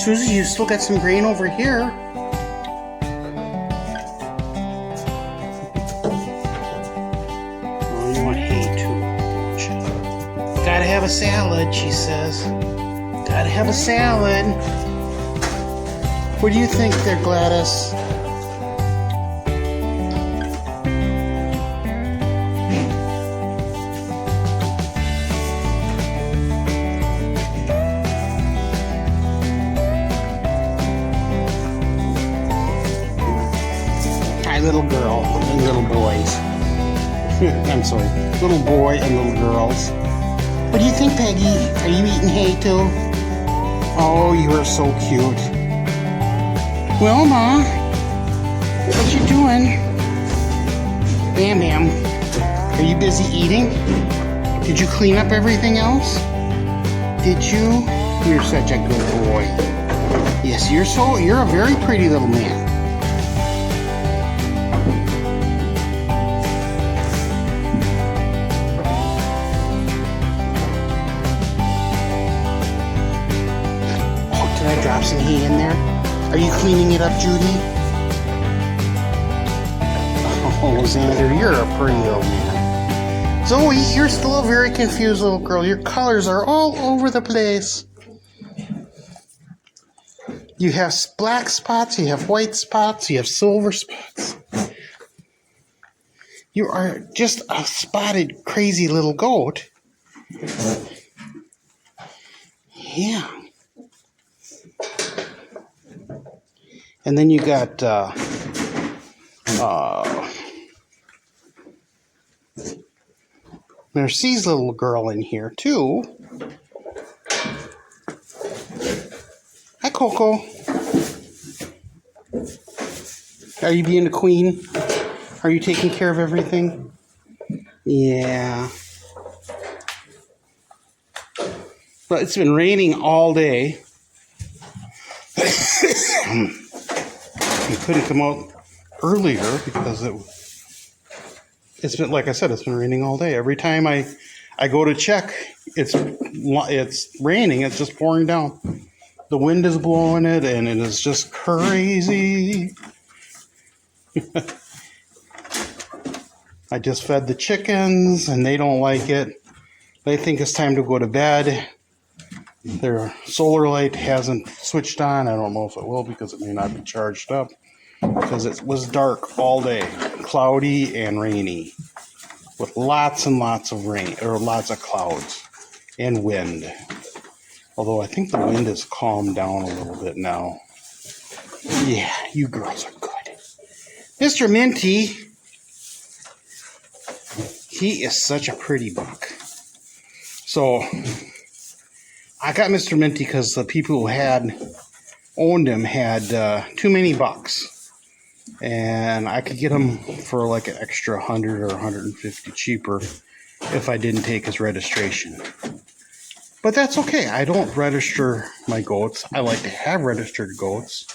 Susie, you still got some grain over here. Oh, you want hay too, don't you? Gotta have a salad, she says. Gotta have a salad. What do you think there, Gladys? Hi, little girl and little boys. I'm sorry, little boy and little girls. What do you think, Peggy? Are you eating hay too? Oh, you are so cute. Well, Ma, what you doing? Bam Bam, are you busy eating? Did you clean up everything else? Did you? You're such a good boy. Yes, you're a very pretty little man. Did I drop some hay in there? Are you cleaning it up, Judy? Oh, Xander, you're a pretty little man. Zoe, you're still a very confused little girl. Your colors are all over the place. You have black spots, you have white spots, you have silver spots. You are just a spotted, crazy little goat. Yeah. And then you got Mercy's little girl in here too. Hi, Coco. Are you being a queen? Are you taking care of everything? Yeah. But it's been raining all day. We couldn't come out earlier because it's been, like I said, it's been raining all day. Every time I go to check, it's raining. It's just pouring down. The wind is blowing it, and it is just crazy. I just fed the chickens, and they don't like it. They think it's time to go to bed. Their solar light hasn't switched on. I don't know if it will because it may not be charged up. Because it was dark all day, cloudy and rainy, with lots and lots of rain, or lots of clouds and wind. Although I think the wind has calmed down a little bit now. Yeah, you girls are good. Mr. Minty, he is such a pretty buck. So I got Mr. Minty because the people who had owned him had too many bucks. And I could get him for like an extra 100 or 150 cheaper if I didn't take his registration. But that's okay. I don't register my goats. I like to have registered goats.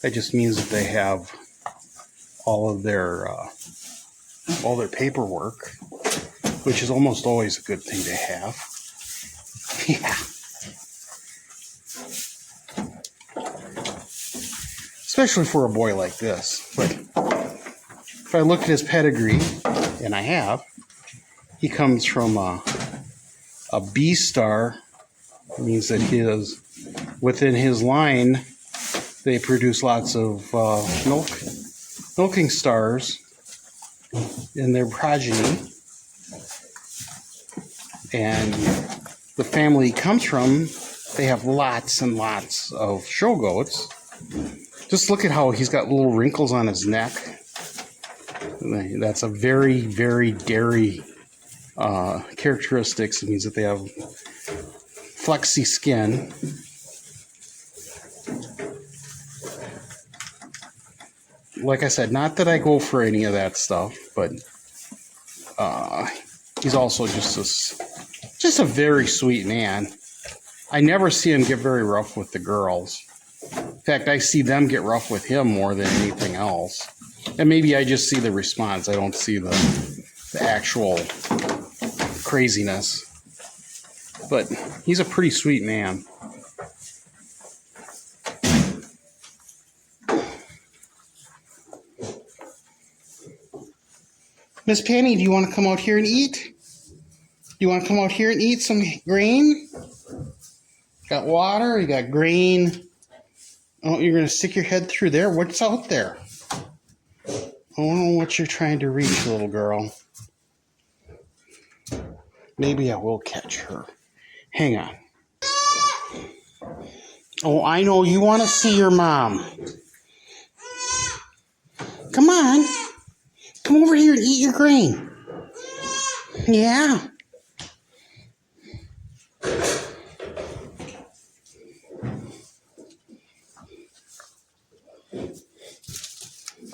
That just means that they have all their paperwork, which is almost always a good thing to have. Yeah. Especially for a boy like this. But if I look at his pedigree, and I have, he comes from a B star. It means that within his line, they produce lots of milking stars in their progeny. And the family he comes from, they have lots and lots of show goats. Just look at how he's got little wrinkles on his neck. That's a very, very dairy characteristics. It means that they have flexy skin. Like I said, not that I go for any of that stuff, but he's also just a very sweet man. I never see him get very rough with the girls. In fact, I see them get rough with him more than anything else. And maybe I just see the response. I don't see the actual craziness. But he's a pretty sweet man. Miss Penny, do you want to come out here and eat? Do you want to come out here and eat some grain? Got water, you got grain. Oh, you're going to stick your head through there? What's out there? I don't know what you're trying to reach, little girl. Maybe I will catch her. Hang on. Oh, I know. You want to see your mom. Come on. Come over here and eat your grain. Yeah.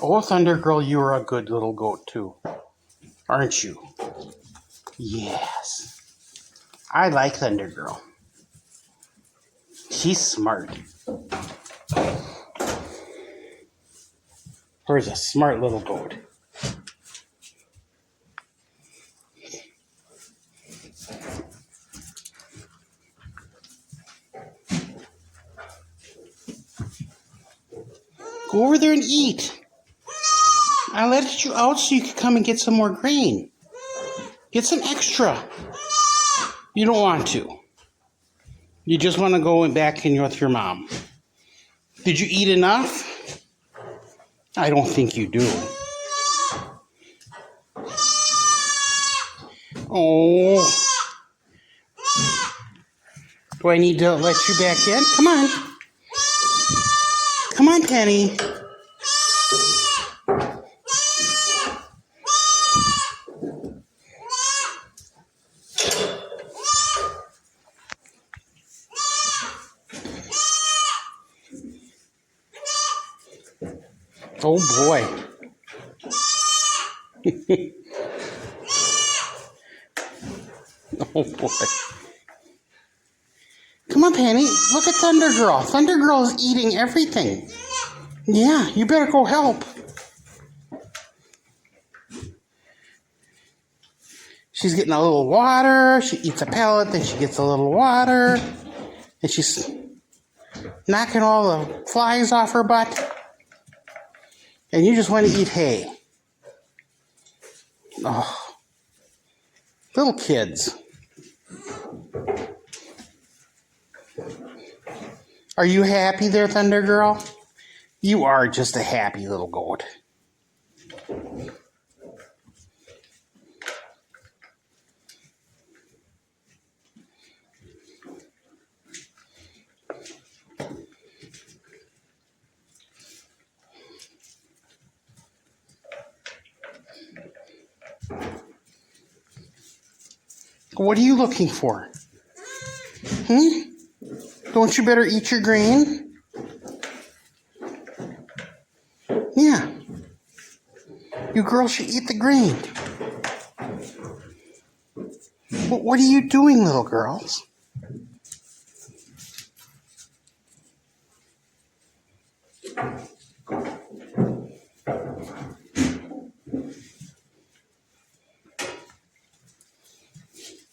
Oh, Thundergirl, you are a good little goat too, aren't you? Yes. I like Thundergirl. She's smart. Her's a smart little goat. Go over there and eat. I let you out so you could come and get some more grain. Get some extra. You don't want to. You just want to go back in with your mom. Did you eat enough? I don't think you do. Oh. Do I need to let you back in? Come on. Come on, Penny. Oh boy. Oh boy. Come on, Penny. Look at Thundergirl. Thundergirl is eating everything. Yeah, you better go help. She's getting a little water. She eats a pellet, then she gets a little water. And she's knocking all the flies off her butt. And you just want to eat hay. Oh, little kids. Are you happy there, Thundergirl? You are just a happy little goat. What are you looking for? Don't you better eat your grain? Yeah. You girls should eat the grain. What are you doing, little girls?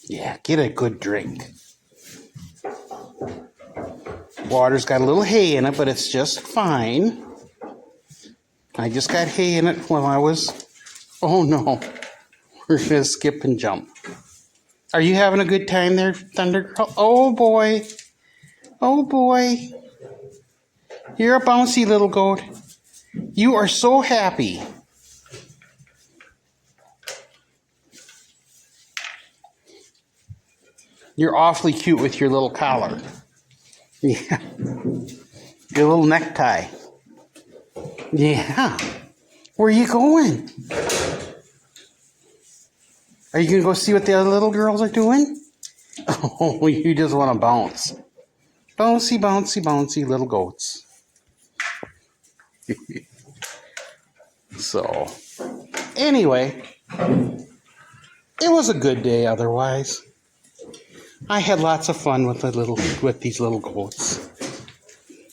Yeah, get a good drink. Water's got a little hay in it, but it's just fine. I just got hay in it while I was... Oh no, we're going to skip and jump. Are you having a good time there, Thundergirl? Oh boy. Oh boy. You're a bouncy little goat. You are so happy. You're awfully cute with your little collar. Yeah. Your little necktie. Yeah. Where are you going? Are you going to go see what the other little girls are doing? Oh, you just want to bounce. Bouncy, bouncy, bouncy little goats. So, anyway, it was a good day otherwise. I had lots of fun with these little goats.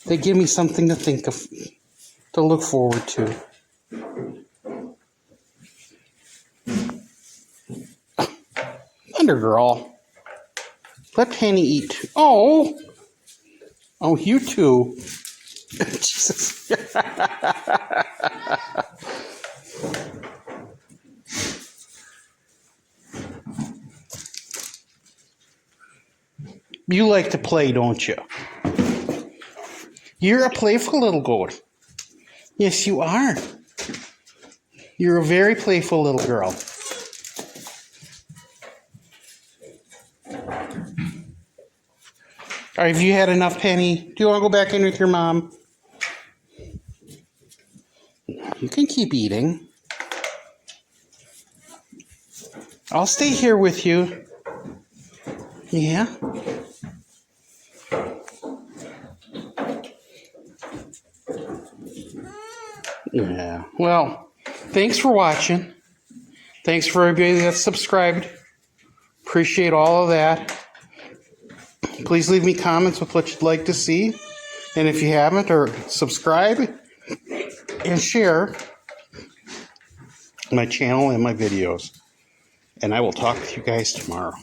They give me something to think of, to look forward to. Thundergirl, let Penny eat. Oh, you too. Jesus. You like to play, don't you? You're a playful little goat. Yes, you are. You're a very playful little girl. All right, have you had enough, Penny? Do you want to go back in with your mom? You can keep eating. I'll stay here with you. Yeah? Yeah. Well, thanks for watching. Thanks for everybody that's subscribed. Appreciate all of that. Please leave me comments with what you'd like to see. And if you haven't, or subscribe and share my channel and my videos. And I will talk with you guys tomorrow.